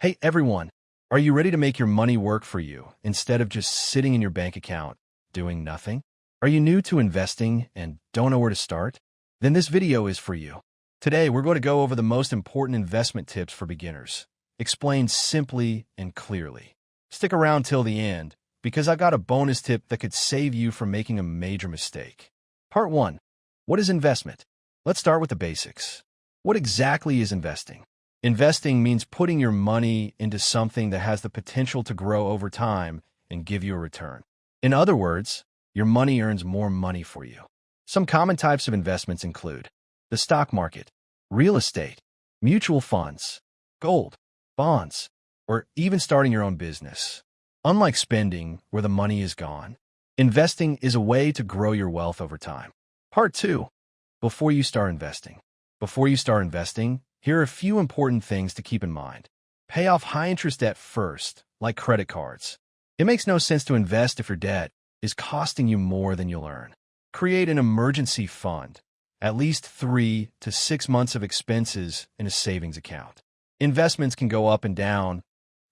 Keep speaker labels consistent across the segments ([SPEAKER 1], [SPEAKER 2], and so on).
[SPEAKER 1] Hey everyone, are you ready to make your money work for you instead of just sitting in your bank account doing nothing? Are you new to investing and don't know where to start? Then this video is for you. Today we're going to go over the most important investment tips for beginners, explained simply and clearly. Stick around till the end because I got a bonus tip that could save you from making a major mistake. Part 1. What is investment? Let's start with the basics. What exactly is investing? Investing means putting your money into something that has the potential to grow over time and give you a return. In other words, your money earns more money for you. Some common types of investments include the stock market, real estate, mutual funds, gold, bonds, or even starting your own business. Unlike spending, where the money is gone, investing is a way to grow your wealth over time. Part 2. Before you start investing. Before you start investing, here are a few important things to keep in mind. Pay off high-interest debt first, like credit cards. It makes no sense to invest if your debt is costing you more than you'll earn. Create an emergency fund, at least 3 to 6 months of expenses in a savings account. Investments can go up and down.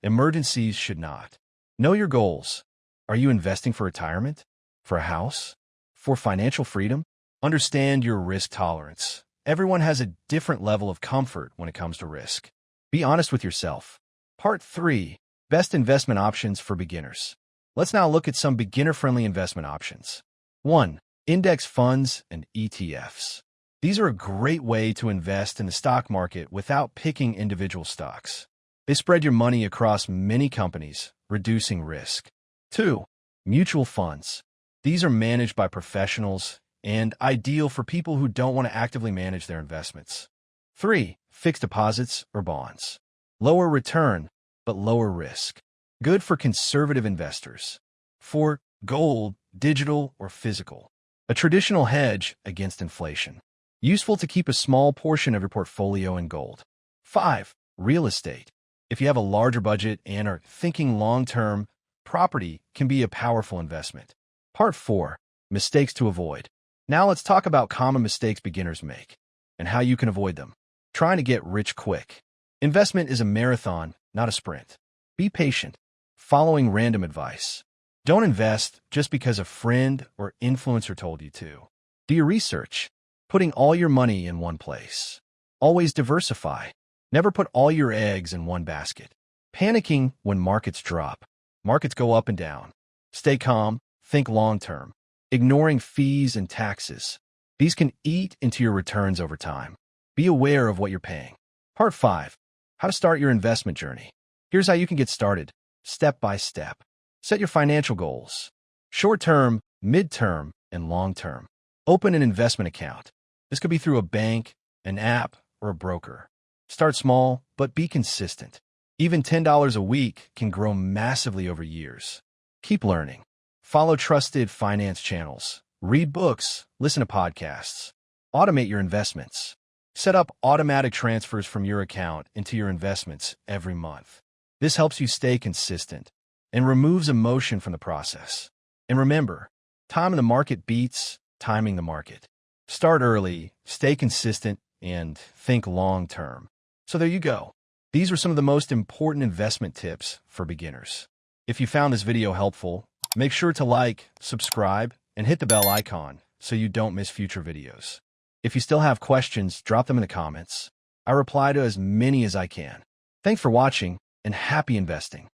[SPEAKER 1] Emergencies should not. Know your goals. Are you investing for retirement? For a house? For financial freedom? Understand your risk tolerance. Everyone has a different level of comfort when it comes to risk. Be honest with yourself. Part 3. Best investment options for beginners. Let's now look at some beginner-friendly investment options. 1. Index funds and ETFs. These are a great way to invest in the stock market without picking individual stocks. They spread your money across many companies, reducing risk. 2. Mutual funds. These are managed by professionals and ideal for people who don't want to actively manage their investments. 3. Fixed deposits or bonds. Lower return, but lower risk. Good for conservative investors. 4. Gold, digital or physical. A traditional hedge against inflation. Useful to keep a small portion of your portfolio in gold. 5. Real estate. If you have a larger budget and are thinking long-term, property can be a powerful investment. Part 4. Mistakes to avoid. Now let's talk about common mistakes beginners make and how you can avoid them. Trying to get rich quick. Investment is a marathon, not a sprint. Be patient. Following random advice. Don't invest just because a friend or influencer told you to. Do your research. Putting all your money in one place. Always diversify. Never put all your eggs in one basket. Panicking when markets drop. Markets go up and down. Stay calm. Think long-term. Ignoring fees and taxes. These can eat into your returns over time. Be aware of what you're paying. Part 5. How to start your investment journey. Here's how you can get started, step by step. Set your financial goals. Short-term, mid-term, and long-term. Open an investment account. This could be through a bank, an app, or a broker. Start small, but be consistent. Even $10 a week can grow massively over years. Keep learning. Follow trusted finance channels. Read books. Listen to podcasts. Automate your investments. Set up automatic transfers from your account into your investments every month. This helps you stay consistent and removes emotion from the process. And remember, time in the market beats timing the market. Start early, stay consistent, and think long-term. So there you go. These were some of the most important investment tips for beginners. If you found this video helpful, make sure to like, subscribe, and hit the bell icon so you don't miss future videos. If you still have questions, drop them in the comments. I reply to as many as I can. Thanks for watching, and happy investing.